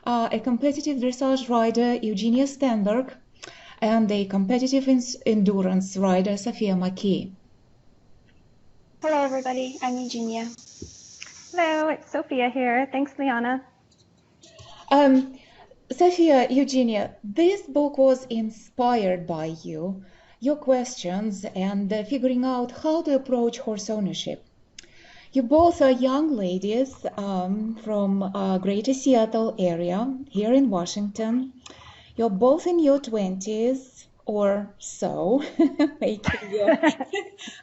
a competitive dressage rider, Evgenia Stenberg, and a competitive endurance rider, Sophia McKee. Hello, everybody. I'm Evgenia. Hello, it's Sophia here. Thanks, Liana. Sophia, Evgenia, this book was inspired by you, your questions, and figuring out how to approach horse ownership. You both are young ladies from Greater Seattle area here in Washington. You're both in your 20s or so, making your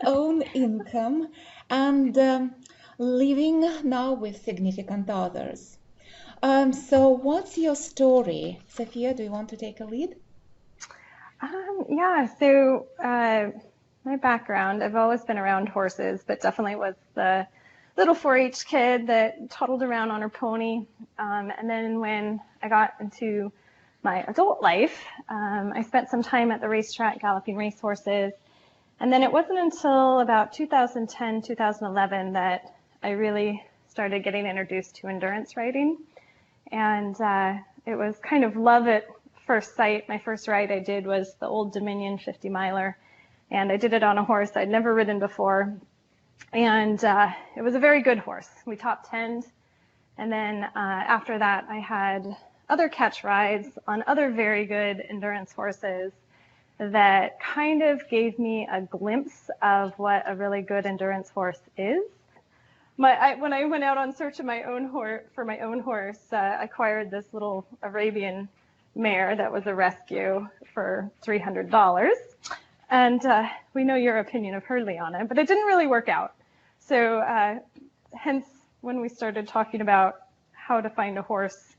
own income and living now with significant others. So what's your story? Sophia, do you want to take a lead? My background, I've always been around horses, but definitely was the little 4-H kid that toddled around on her pony. And then when I got into my adult life, I spent some time at the racetrack galloping racehorses. And then it wasn't until about 2010, 2011 that I really started getting introduced to endurance riding. And it was kind of love at first sight. My first ride I did was the Old Dominion 50 miler, and I did it on a horse I'd never ridden before. And it was a very good horse. We top 10'd. And then after that, I had other catch rides on other very good endurance horses that kind of gave me a glimpse of what a really good endurance horse is. When I went out on search of my own horse, I acquired this little Arabian mare that was a rescue for $300. And we know your opinion of her, Liana, but it didn't really work out. So hence, when we started talking about how to find a horse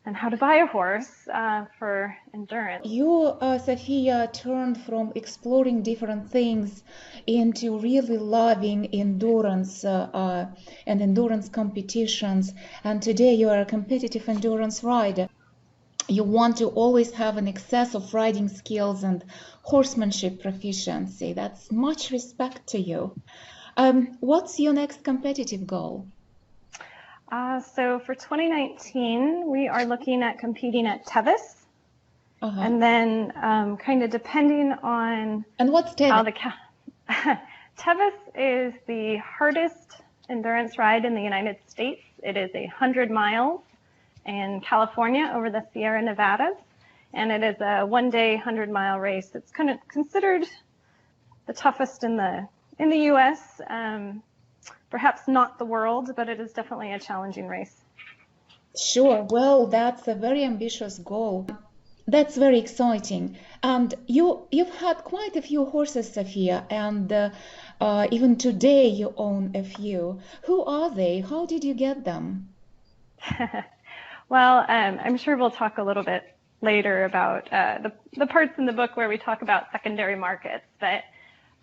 and how to buy a horse for endurance. You, Sophia, turned from exploring different things into really loving endurance and endurance competitions. And today you are a competitive endurance rider. You want to always have an excess of riding skills and horsemanship proficiency. That's much respect to you. What's your next competitive goal? So for 2019, we are looking at competing at Tevis. And then kind of depending on and what's Tevis? Tevis is the hardest endurance ride in the United States. It is 100 miles in California over the Sierra Nevadas, and it is a one-day 100-mile race. It's kind of considered the toughest in the U.S. Perhaps not the world, but it is definitely a challenging race. Sure. Well, that's a very ambitious goal. That's very exciting. And you've had quite a few horses, Sophia, and even today you own a few. Who are they? How did you get them? Well, I'm sure we'll talk a little bit later about the parts in the book where we talk about secondary markets. But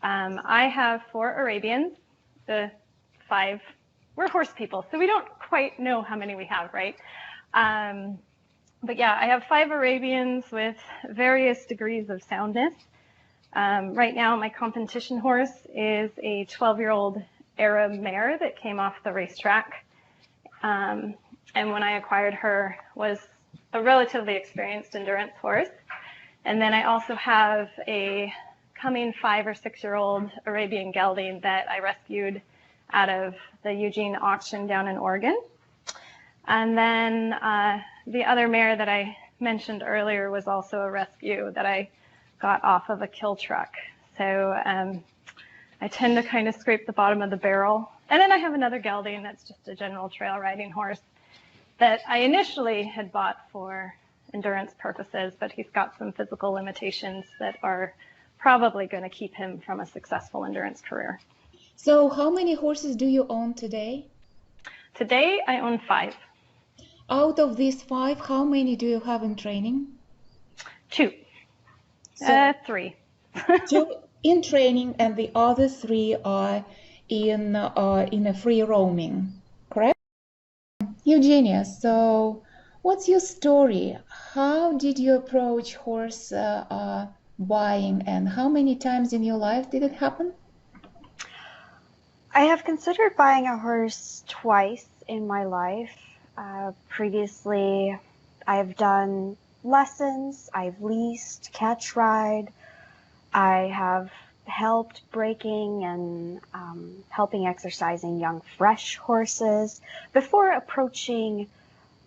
I have 4 Arabians. The 5, we're horse people, so we don't quite know how many we have, right? But yeah, I have 5 Arabians with various degrees of soundness. Right now, my competition horse is a 12-year-old Arab mare that came off the racetrack. And when I acquired her, was a relatively experienced endurance horse. And then I also have a coming 5 or 6-year-old Arabian gelding that I rescued out of the Eugene auction down in Oregon. And then the other mare that I mentioned earlier was also a rescue that I got off of a kill truck. So I tend to kind of scrape the bottom of the barrel. And then I have another gelding that's just a general trail riding horse that I initially had bought for endurance purposes, but he's got some physical limitations that are probably going to keep him from a successful endurance career. So how many horses do you own today? Today, I own 5. Out of these 5, how many do you have in training? 2. So 3. 2 in training, and the other 3 are in a free roaming, correct? Evgenia, so what's your story? How did you approach horse buying, and how many times in your life did it happen? I have considered buying a horse twice in my life. Previously, I've done lessons, I've leased, catch ride, I have helped breaking and helping exercising young fresh horses before approaching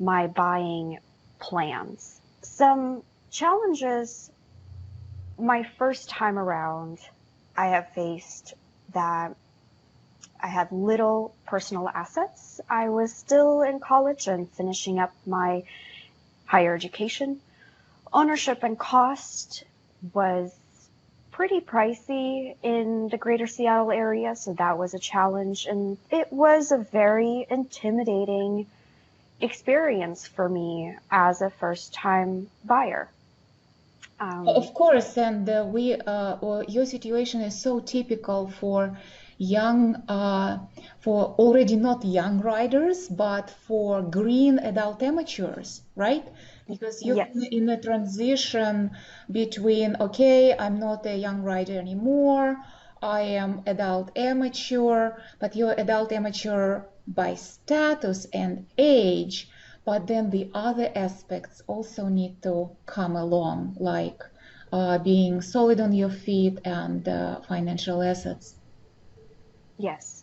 my buying plans. Some challenges my first time around I have faced that I had little personal assets. I was still in college and finishing up my higher education. Ownership and cost was pretty pricey in the greater Seattle area, so that was a challenge. And it was a very intimidating experience for me as a first-time buyer. Of course, and your situation is so typical for young, for already not young riders, but for green adult amateurs, right? Because you're Yes. in a transition between, okay, I'm not a young rider anymore, I am adult amateur, but you're adult amateur by status and age. But then the other aspects also need to come along, like being solid on your feet and financial assets. Yes.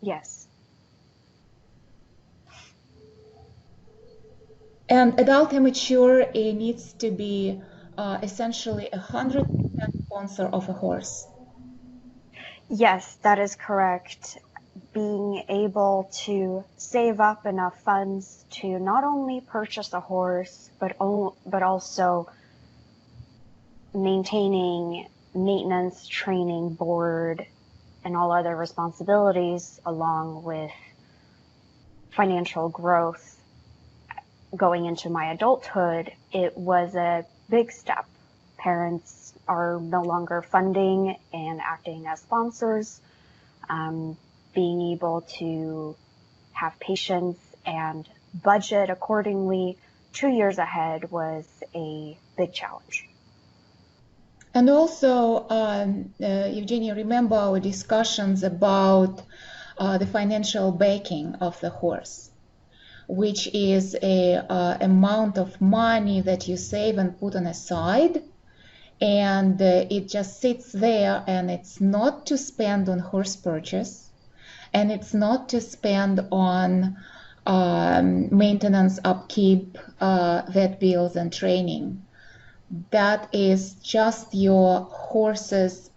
Yes. And adult amateur, it needs to be essentially 100% sponsor of a horse. Yes, that is correct. Being able to save up enough funds to not only purchase a horse, but also maintaining maintenance, training, board, and all other responsibilities, along with financial growth going into my adulthood, it was a big step. Parents are no longer funding and acting as sponsors. Being able to have patience and budget accordingly 2 years ahead was a big challenge. And also, Evgenia, remember our discussions about the financial backing of the horse, which is a amount of money that you save and put on a side, and it just sits there, and it's not to spend on horse purchase, and it's not to spend on maintenance, upkeep, vet bills, and training. That is just your horse's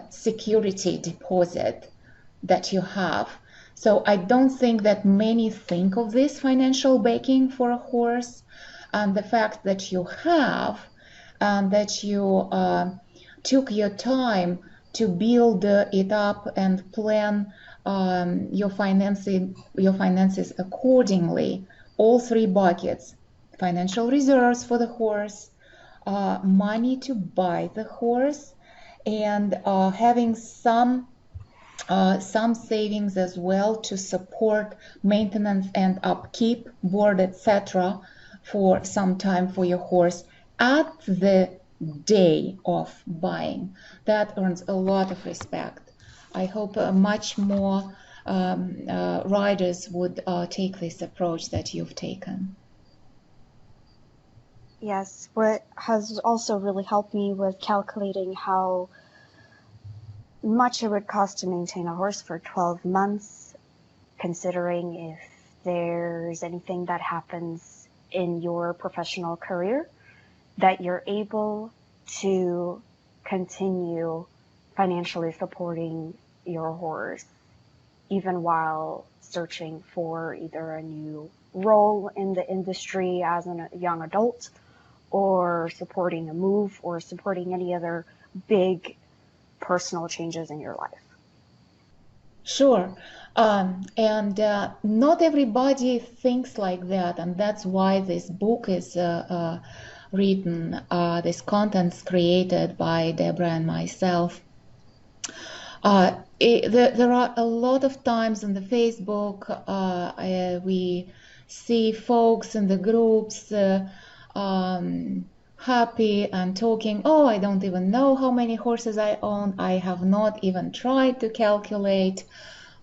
security deposit that you have. So I don't think that many think of this financial backing for a horse, and the fact that you have, and that you took your time to build it up and plan your finances accordingly. All three buckets: financial reserves for the horse, money to buy the horse, and having some savings as well to support maintenance and upkeep, board, etc., for some time for your horse at the day of buying. That earns a lot of respect. I hope much more riders would take this approach that you've taken. Yes, what has also really helped me with calculating how much it would cost to maintain a horse for 12 months, considering if there's anything that happens in your professional career, that you're able to continue financially supporting your horse, even while searching for either a new role in the industry as a young adult, or supporting a move, or supporting any other big personal changes in your life. Sure. And not everybody thinks like that, and that's why this book is written, this content's created by Debra and myself. There are a lot of times on the Facebook, we see folks in the groups happy and talking, oh, I don't even know how many horses I own. I have not even tried to calculate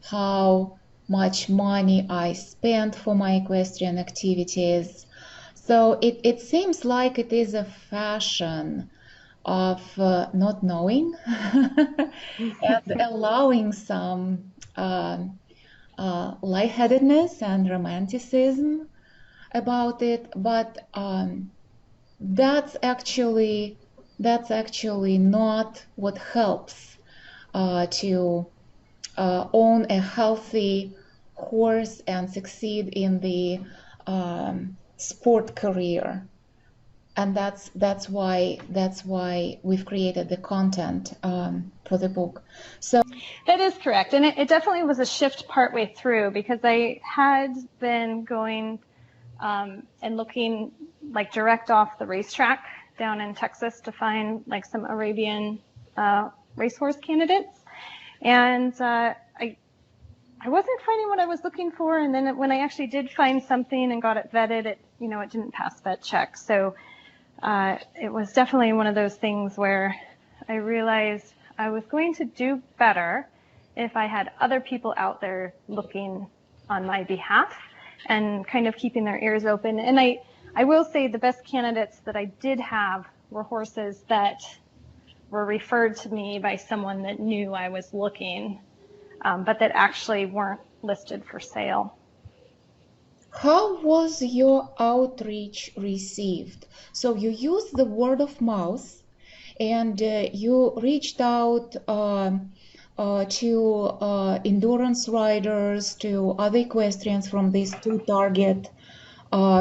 how much money I spent for my equestrian activities. So it seems like it is a fashion of not knowing and allowing some lightheadedness and romanticism about it, but that's actually not what helps to own a healthy horse and succeed in the sport career. And that's why we've created the content for the book. So that is correct, and it definitely was a shift partway through, because I had been going and looking like direct off the racetrack down in Texas to find like some Arabian racehorse candidates, and I wasn't finding what I was looking for. And then when I actually did find something and got it vetted, it didn't pass vet check. So it was definitely one of those things where I realized I was going to do better if I had other people out there looking on my behalf and kind of keeping their ears open. And I will say the best candidates that I did have were horses that were referred to me by someone that knew I was looking, but that actually weren't listed for sale. How was your outreach received? So you used the word of mouth, and you reached out to endurance riders, to other equestrians from these two target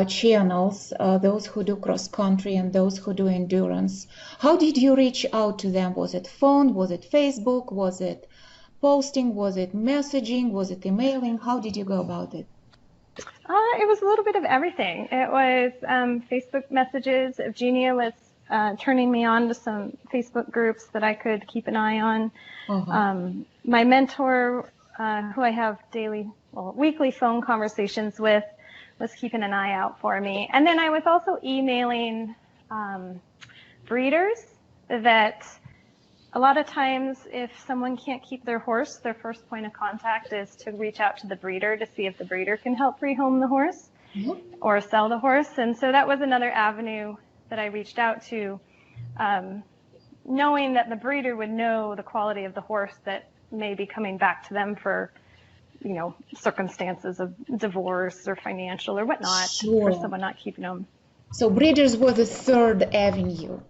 channels, those who do cross country and those who do endurance. How did you reach out to them? Was it phone? Was it Facebook? Was it posting? Was it messaging? Was it emailing? How did you go about it? It was a little bit of everything. It was Facebook messages. Evgenia was turning me on to some Facebook groups that I could keep an eye on. My mentor, who I have weekly phone conversations with, was keeping an eye out for me. And then I was also emailing breeders that a lot of times if someone can't keep their horse, their first point of contact is to reach out to the breeder to see if the breeder can help rehome the horse or sell the horse. And so that was another avenue that I reached out to, knowing that the breeder would know the quality of the horse that may be coming back to them for, circumstances of divorce or financial or whatnot, for someone not keeping them. So breeders were the third avenue.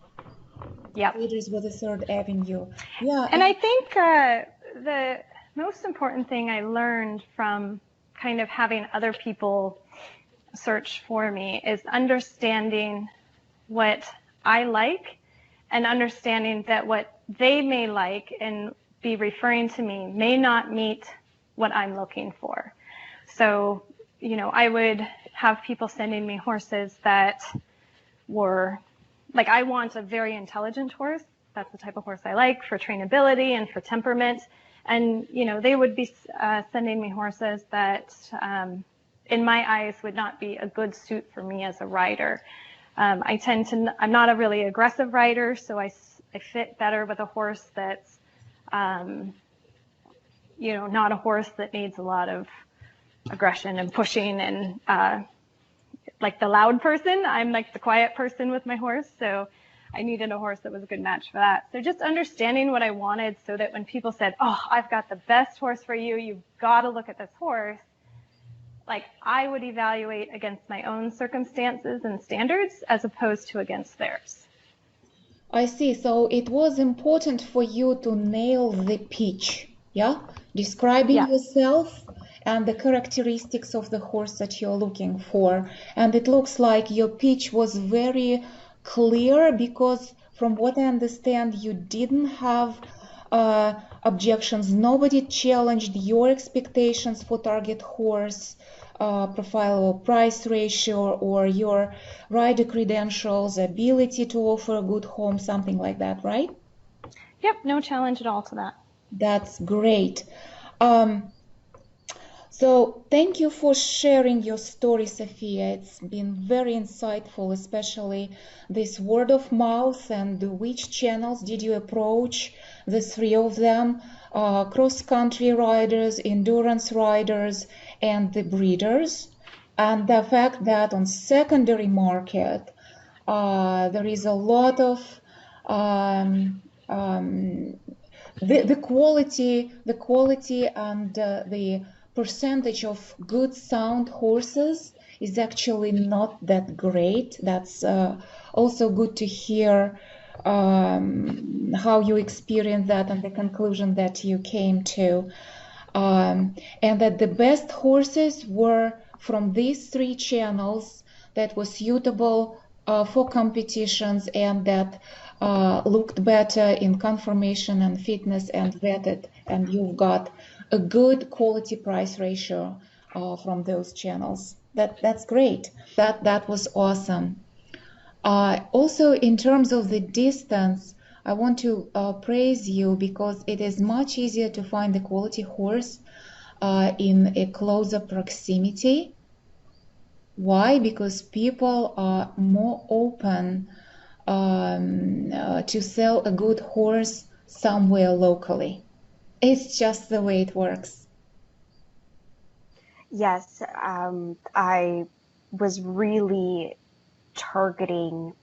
Yeah. Breeders were the third avenue. Yeah. And I think the most important thing I learned from kind of having other people search for me is understanding what I like and understanding that what they may like and be referring to me may not meet what I'm looking for. So, I would have people sending me horses that were like, I want a very intelligent horse. That's the type of horse I like for trainability and for temperament. And, they would be sending me horses that, in my eyes, would not be a good suit for me as a rider. I'm not a really aggressive rider, so I fit better with a horse that's, not a horse that needs a lot of aggression and pushing and, like the loud person. I'm like the quiet person with my horse, so I needed a horse that was a good match for that. So just understanding what I wanted so that when people said, "Oh, I've got the best horse for you, you've got to look at this horse," like I would evaluate against my own circumstances and standards as opposed to against theirs. I see. So it was important for you to nail the pitch, describing yourself and the characteristics of the horse that you're looking for. And it looks like your pitch was very clear, because from what I understand, you didn't have objections. Nobody challenged your expectations for target horse profile or price ratio or your rider credentials, ability to offer a good home, something like that, right? Yep, no challenge at all to that. That's great. So thank you for sharing your story, Sophia. It's been very insightful, especially this word of mouth and which channels did you approach, the three of them. cross-country riders, endurance riders, and the breeders. And the fact that on secondary market, there is a lot of the quality and the percentage of good sound horses is actually not that great. That's also good to hear how you experience that and the conclusion that you came to. And that the best horses were from these three channels that was suitable for competitions and that looked better in conformation and fitness and vetted, and you've got a good quality price ratio from those channels. That's great. That was awesome. Also, in terms of the distance, I want to praise you because it is much easier to find a quality horse in a closer proximity. Why? Because people are more open to sell a good horse somewhere locally. It's just the way it works. Yes, I was really targeting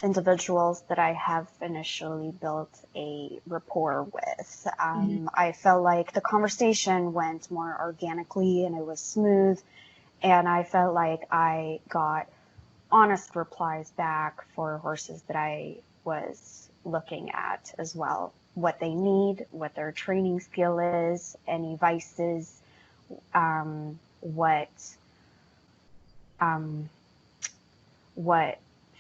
individuals that I have initially built a rapport with. I felt like the conversation went more organically and it was smooth, and I felt like I got honest replies back for horses that I was looking at as well. What they need, what their training skill is, any vices, what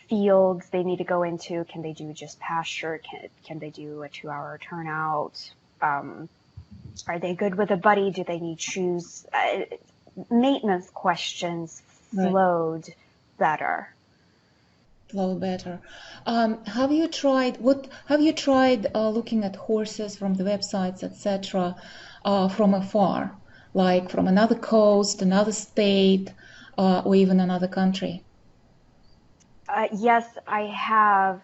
fields they need to go into. Can they do just pasture? Can they do a 2-hour turnout? Are they good with a buddy? Do they need shoes? Maintenance questions flowed better. Have you tried looking at horses from the websites, etc., from afar, like from another coast, another state, or even another country? Yes, I have.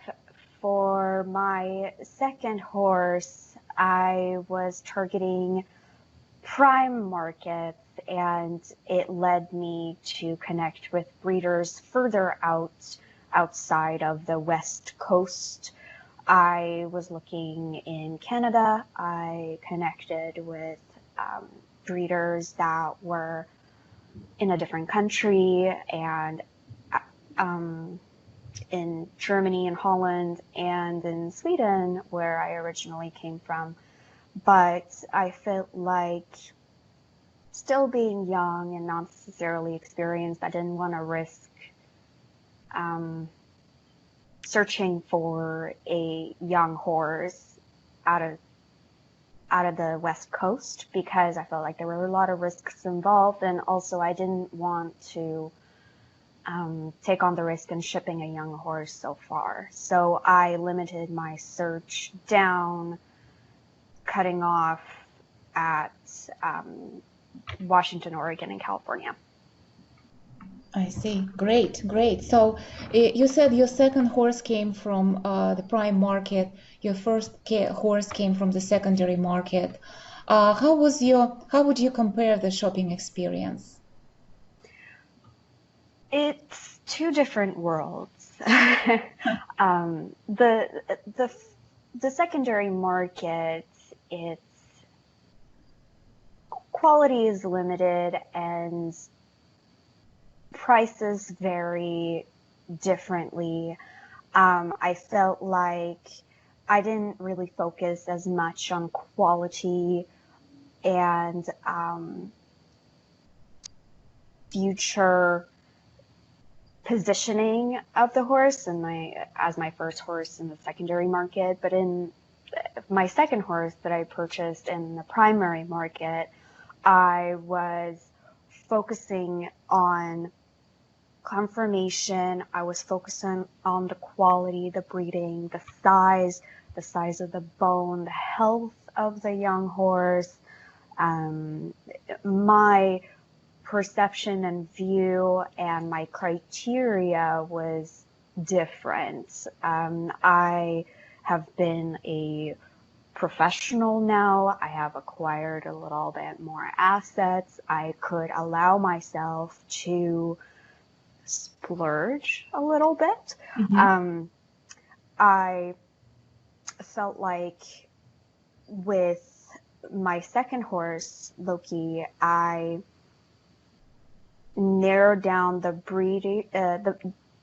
For my second horse, I was targeting prime markets, and it led me to connect with breeders further outside of the West Coast. I was looking in Canada. I connected with breeders that were in a different country, and in Germany and Holland and in Sweden, where I originally came from. But I felt like, still being young and not necessarily experienced, I didn't want to risk searching for a young horse out of the West Coast, because I felt like there were a lot of risks involved, and also I didn't want to take on the risk in shipping a young horse so far. So I limited my search down, cutting off at Washington, Oregon, and California. I see. Great. So you said your second horse came from the prime market. Your first horse came from the secondary market. How would you compare the shopping experience? It's two different worlds. The secondary market, its quality is limited and prices vary differently. I felt like I didn't really focus as much on quality and future positioning of the horse as my first horse in the secondary market. But in my second horse that I purchased in the primary market, I was focusing on conformation. I was focusing on the quality, the breeding, the size of the bone, the health of the young horse. My perception and view and my criteria was different. I have been a professional now. I have acquired a little bit more assets. I could allow myself to splurge a little bit. Mhm. I felt like with my second horse, Loki, I narrowed down the breeding,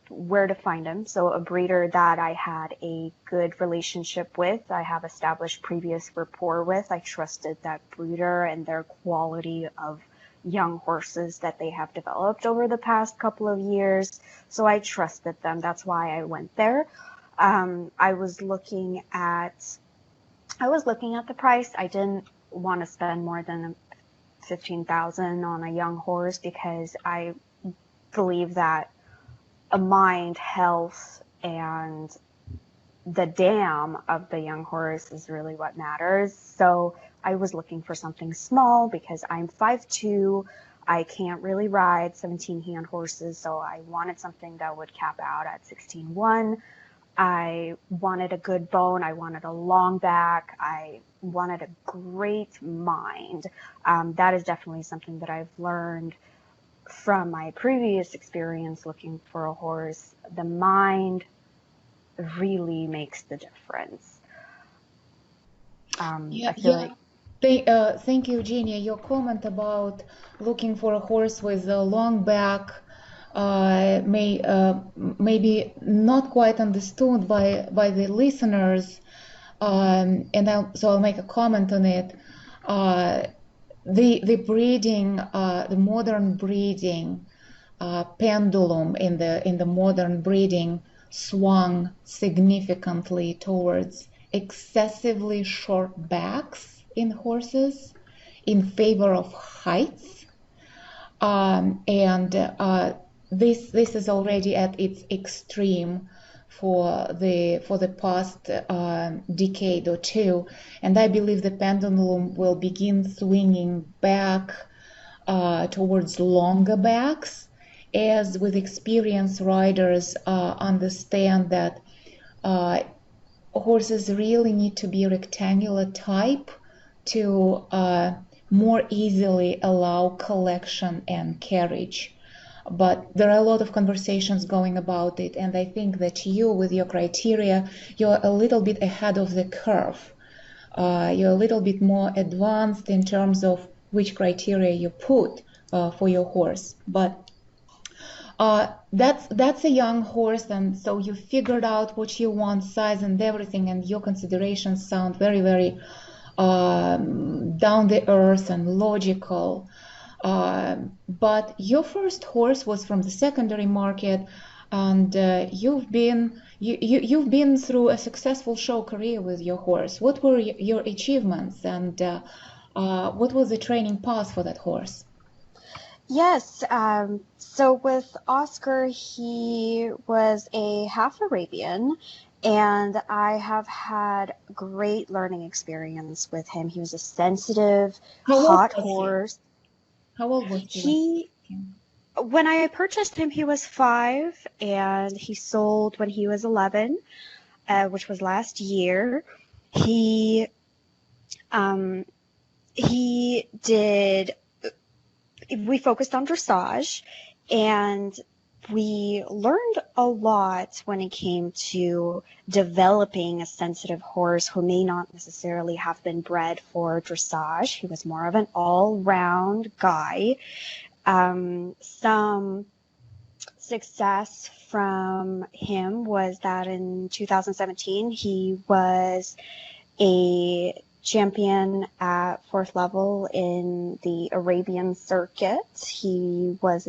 where to find him. So a breeder that I had a good relationship with, I have established previous rapport with. I trusted that breeder and their quality of young horses that they have developed over the past couple of years. So I trusted them. That's why I went there. I was looking at the price. I didn't want to spend more than 15,000 on a young horse because I believe that a mind, health, and the dam of the young horse is really what matters. So I was looking for something small because I'm 5'2". I can't really ride 17 hand horses, so I wanted something that would cap out at 16.1. I wanted a good bone. I wanted a long back. I wanted a great mind. That is definitely something that I've learned from my previous experience looking for a horse. The mind really makes the difference. Yeah, I feel yeah. like, Thank you, Eugenia. Your comment about looking for a horse with a long back maybe not quite understood by the listeners, and I'll make a comment on it. The breeding, the modern breeding pendulum in the modern breeding swung significantly towards excessively short backs in horses in favor of heights, and this is already at its extreme for the past decade or two, and I believe the pendulum will begin swinging back towards longer backs as with experienced riders understand that horses really need to be rectangular type to more easily allow collection and carriage. But there are a lot of conversations going about it, and I think that you, with your criteria, you're a little bit ahead of the curve. You're a little bit more advanced in terms of which criteria you put for your horse. But that's a young horse, and so you figured out what you want, size and everything, and your considerations sound very, very down the earth and logical. But your first horse was from the secondary market, and you've been through a successful show career with your horse. What were your achievements, and what was the training path for that horse? yes. So with Oscar, he was a half Arabian, and I have had great learning experience with him. He was a sensitive, How old hot was he? horse. How old was he when He, you came? when I purchased him, he was 5, and he sold when he was 11, which was last year. He, um, he did we focused on dressage, and we learned a lot when it came to developing a sensitive horse who may not necessarily have been bred for dressage. He was more of an all-round guy. Some success from him was that in 2017 he was a champion at 4th level in the Arabian circuit. He was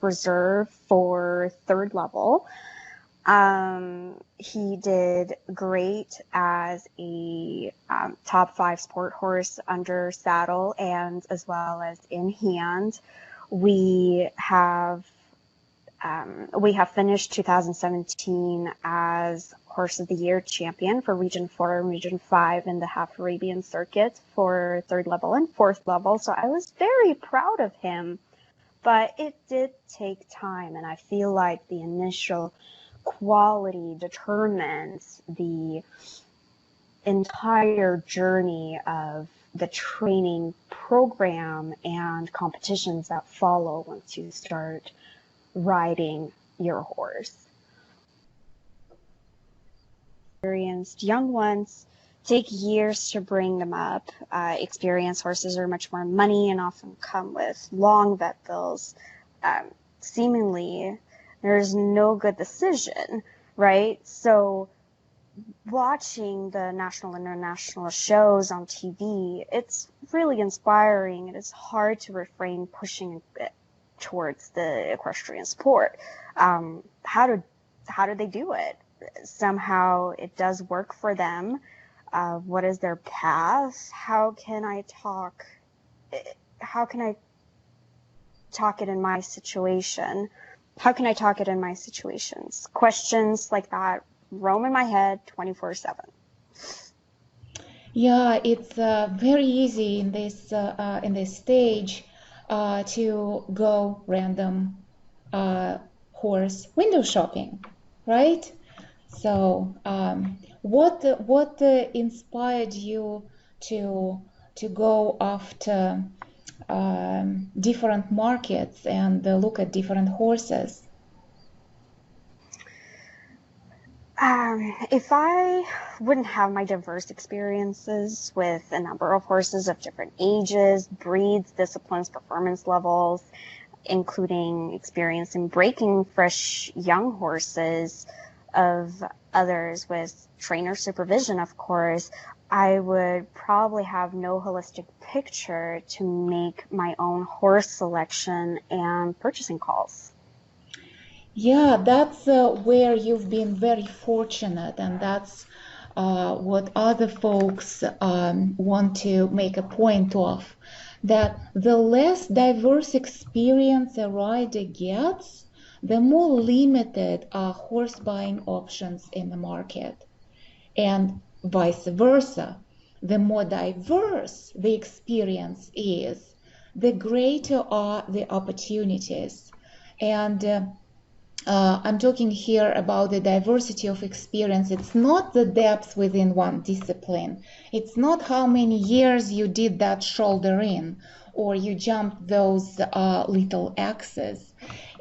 reserved for 3rd level. He did great as a top 5 sport horse under saddle and as well as in hand. We have finished 2017 as Horse of the Year champion for Region 4 and Region 5 in the Half Arabian circuit for 3rd level and 4th level. So I was very proud of him, but it did take time. And I feel like the initial quality determines the entire journey of the training program and competitions that follow once you start riding your horse. Experienced young ones take years to bring them up. Experienced horses are much more money and often come with long vet bills. Seemingly, there's no good decision, right? So watching the national and international shows on TV, it's really inspiring. It is hard to refrain pushing it towards the equestrian sport. How do they do it? Somehow it does work for them. What is their path? How can I talk it in my situation? How can I talk it in my situations? Questions like that roam in my head 24/7. Yeah, it's very easy in this stage to go random horse window shopping, right? So, what inspired you to go after different markets and look at different horses? If I wouldn't have my diverse experiences with a number of horses of different ages, breeds, disciplines, performance levels, including experience in breaking fresh young horses of others with trainer supervision, of course, I would probably have no holistic picture to make my own horse selection and purchasing calls. Yeah, that's where you've been very fortunate, and that's what other folks want to make a point of, that the less diverse experience a rider gets, the more limited are horse buying options in the market. And vice versa, the more diverse the experience is, the greater are the opportunities. And I'm talking here about the diversity of experience. It's not the depth within one discipline. It's not how many years you did that shoulder in or you jumped those little X's.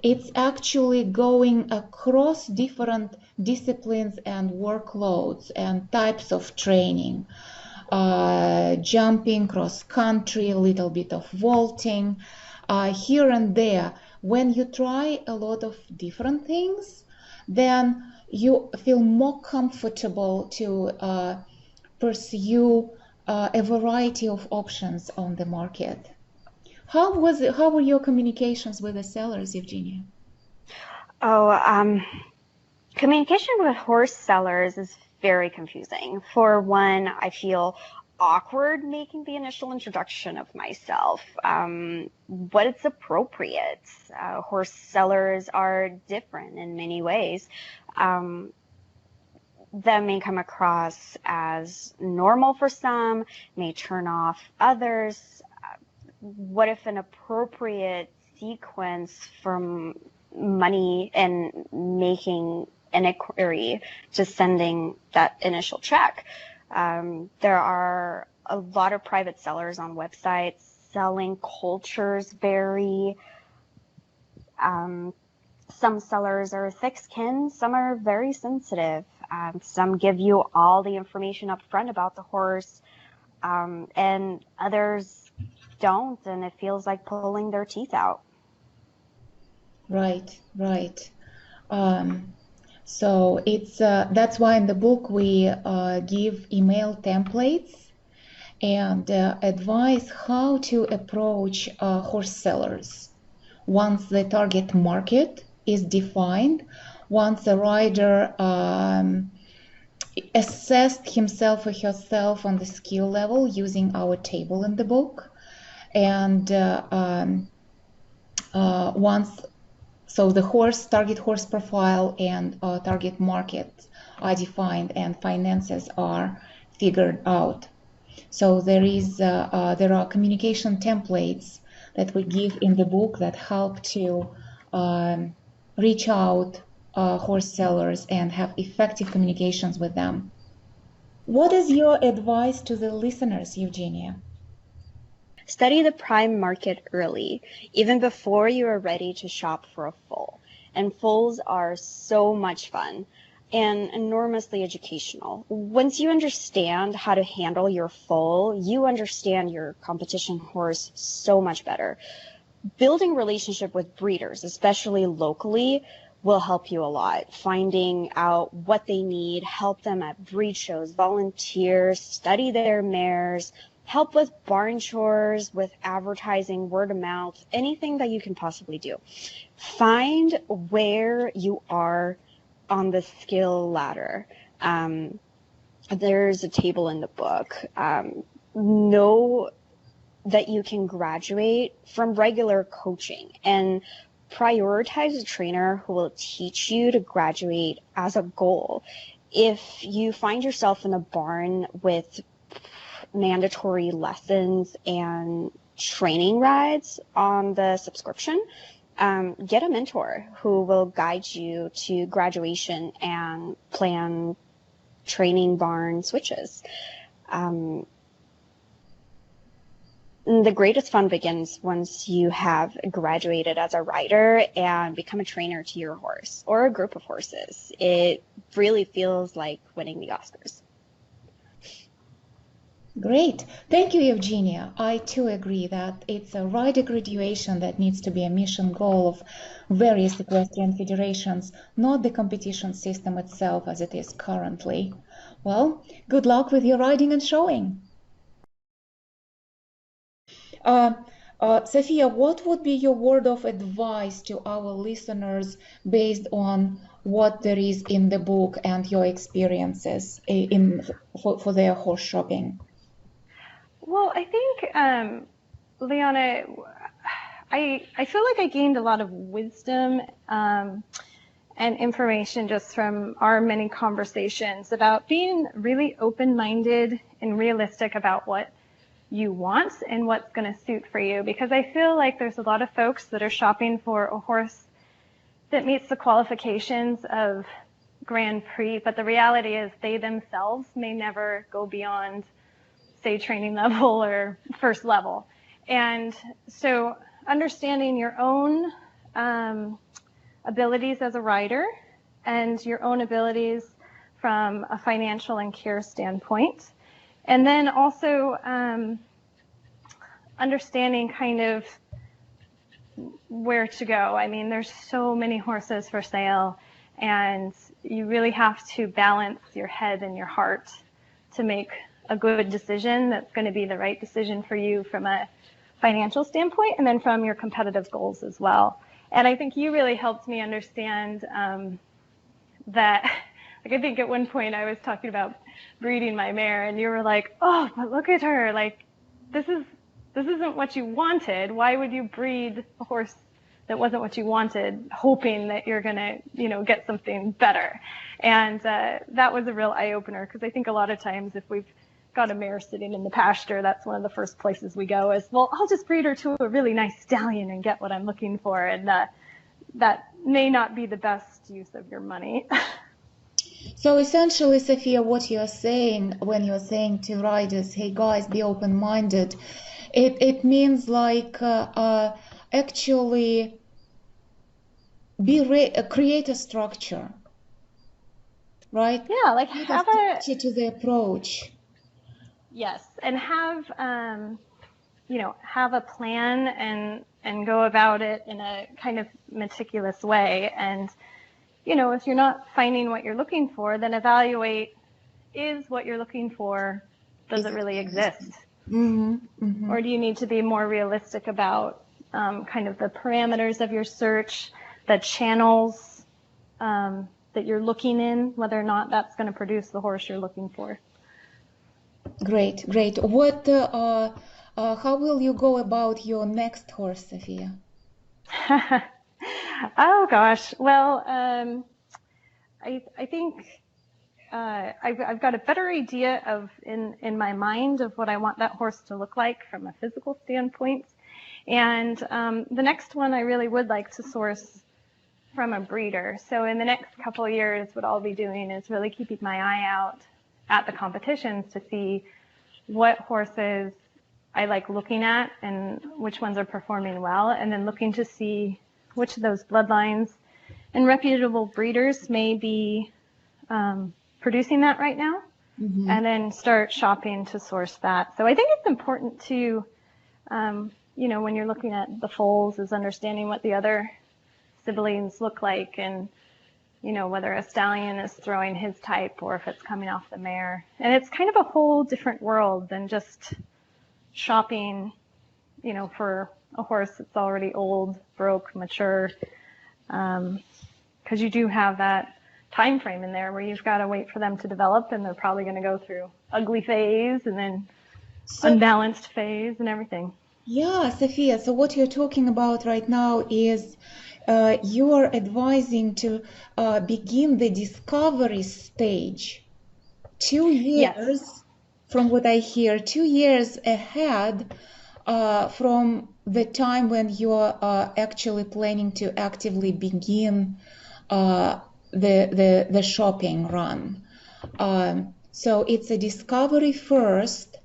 It's actually going across different disciplines and workloads and types of training. Jumping, cross country, a little bit of vaulting, here and there. When you try a lot of different things, then you feel more comfortable to pursue a variety of options on the market. How were your communications with the sellers, Evgenia? Communication with horse sellers is very confusing. For one, I feel awkward making the initial introduction of myself, but it's appropriate. Horse sellers are different in many ways. That may come across as normal for some, may turn off others. What if an appropriate sequence from money and making an inquiry to sending that initial check? There are a lot of private sellers on websites. Selling cultures vary. Some sellers are thick-skinned, some are very sensitive. Some give you all the information up front about the horse, and others don't, and it feels like pulling their teeth out. Right. So it's that's why in the book we give email templates and advise how to approach horse sellers once the target market is defined, once the rider assessed himself or herself on the skill level using our table in the book, and so the target horse profile and target market are defined and finances are figured out. So there are communication templates that we give in the book that help to reach out horse sellers and have effective communications with them. What is your advice to the listeners, Evgenia? Study the prime market early, even before you are ready to shop for a foal. And foals are so much fun and enormously educational. Once you understand how to handle your foal, you understand your competition horse so much better. Building relationship with breeders, especially locally, will help you a lot. Finding out what they need, help them at breed shows, volunteer, study their mares, help with barn chores, with advertising, word of mouth, anything that you can possibly do. Find where you are on the skill ladder. There's a table in the book. Know that you can graduate from regular coaching and prioritize a trainer who will teach you to graduate as a goal. If you find yourself in a barn with mandatory lessons and training rides on the subscription, get a mentor who will guide you to graduation and plan training barn switches. The greatest fun begins once you have graduated as a rider and become a trainer to your horse or a group of horses. It really feels like winning the Oscars. Great. Thank you, Evgenia. I too agree that it's a rider graduation that needs to be a mission goal of various equestrian federations, not the competition system itself as it is currently. Well, good luck with your riding and showing. Sophia, what would be your word of advice to our listeners based on what there is in the book and your experiences for their horse shopping? Well, I think, Liana, I feel like I gained a lot of wisdom and information just from our many conversations about being really open-minded and realistic about what you want and what's going to suit for you, because I feel like there's a lot of folks that are shopping for a horse that meets the qualifications of Grand Prix, but the reality is they themselves may never go beyond, say, training level or first level. And so understanding your own abilities as a rider and your own abilities from a financial and care standpoint. And then also understanding kind of where to go. I mean, there's so many horses for sale, and you really have to balance your head and your heart to make a good decision that's going to be the right decision for you from a financial standpoint and then from your competitive goals as well. And I think you really helped me understand that, like, I think at one point I was talking about breeding my mare and you were like, oh, but look at her, like, this isn't what you wanted. Why would you breed a horse that wasn't what you wanted, hoping that you're going to, get something better? And that was a real eye-opener, because I think a lot of times if we've got a mare sitting in the pasture, that's one of the first places we go is, well, I'll just breed her to a really nice stallion and get what I'm looking for. And that may not be the best use of your money. So essentially, Sophia, what you're saying when you're saying to riders, hey guys, be open-minded, it means like actually create a structure, right? Yeah, like have a structure to the approach. Yes, and have a plan and go about it in a kind of meticulous way. And if you're not finding what you're looking for, then evaluate, is what you're looking for, does it really exist? Mm-hmm, mm-hmm. Or do you need to be more realistic about kind of the parameters of your search, the channels that you're looking in, whether or not that's going to produce the horse you're looking for? Great. What? How will you go about your next horse, Sophia? Oh gosh. Well, I think I've got a better idea of in my mind of what I want that horse to look like from a physical standpoint. And the next one I really would like to source from a breeder. So in the next couple of years, what I'll be doing is really keeping my eye out at the competitions to see what horses I like looking at and which ones are performing well, and then looking to see which of those bloodlines and reputable breeders may be producing that right now, and then start shopping to source that. So I think it's important to, when you're looking at the foals, is understanding what the other siblings look like, and whether a stallion is throwing his type or if it's coming off the mare. And it's kind of a whole different world than just shopping, for a horse that's already old, broke, mature, because you do have that time frame in there where you've got to wait for them to develop, and they're probably going to go through ugly phase and then unbalanced phase and everything. Yeah, Sophia, so what you're talking about right now is you are advising to begin the discovery stage 2 years, Yes. from what I hear, 2 years ahead from the time when you are actually planning to actively begin the shopping run. So it's a discovery first,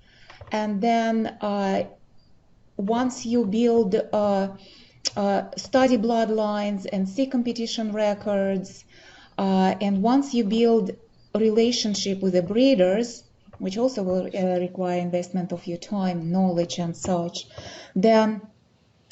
and then once you build study bloodlines and see competition records, and once you build a relationship with the breeders, which also will require investment of your time, knowledge, and such, then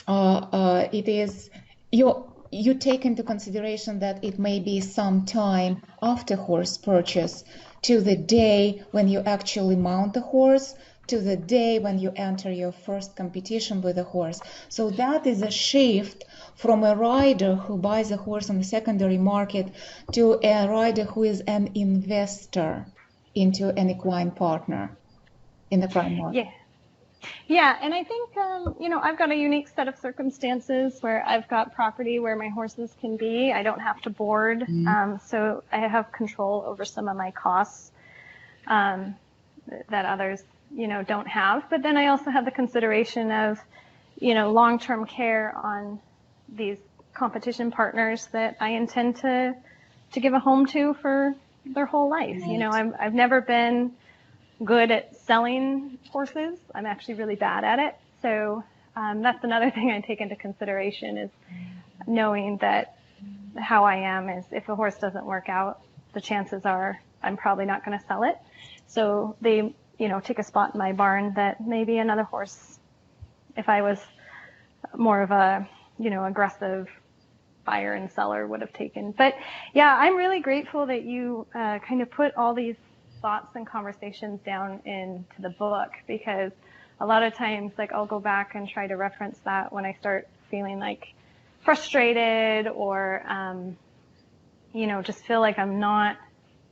it is you take into consideration that it may be some time after horse purchase to the day when you actually mount the horse, to the day when you enter your first competition with a horse. So that is a shift from a rider who buys a horse on the secondary market to a rider who is an investor into an equine partner in the prime market. Yeah, and I think, I've got a unique set of circumstances where I've got property where my horses can be. I don't have to board, so I have control over some of my costs that others, don't have. But then I also have the consideration of, long-term care on these competition partners that I intend to give a home to for their whole life. Right. I've never been good at selling horses. I'm actually really bad at it. So that's another thing I take into consideration, is knowing that how I am is, if a horse doesn't work out, the chances are I'm probably not going to sell it. So they, take a spot in my barn that maybe another horse, if I was more of a, aggressive buyer and seller, would have taken. But yeah, I'm really grateful that you kind of put all these thoughts and conversations down into the book, because a lot of times, like, I'll go back and try to reference that when I start feeling like frustrated or, just feel like I'm not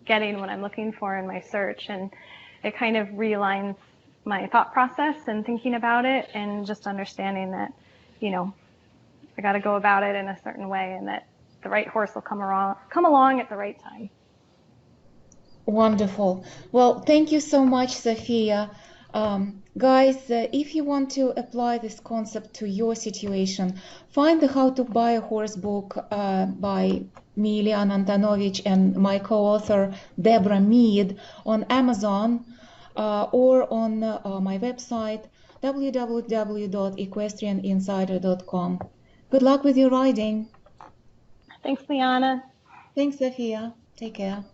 getting what I'm looking for in my search. And it kind of realigns my thought process and thinking about it, and just understanding that, I got to go about it in a certain way, and that the right horse will come along at the right time. Wonderful. Well, thank you so much, Sophia. Guys, if you want to apply this concept to your situation, find the How to Buy a Horse book by me, Liana Antanovich, and my co-author, Debra Mead, on Amazon or on my website, www.equestrianinsider.com. Good luck with your riding. Thanks, Liana. Thanks, Sophia. Take care.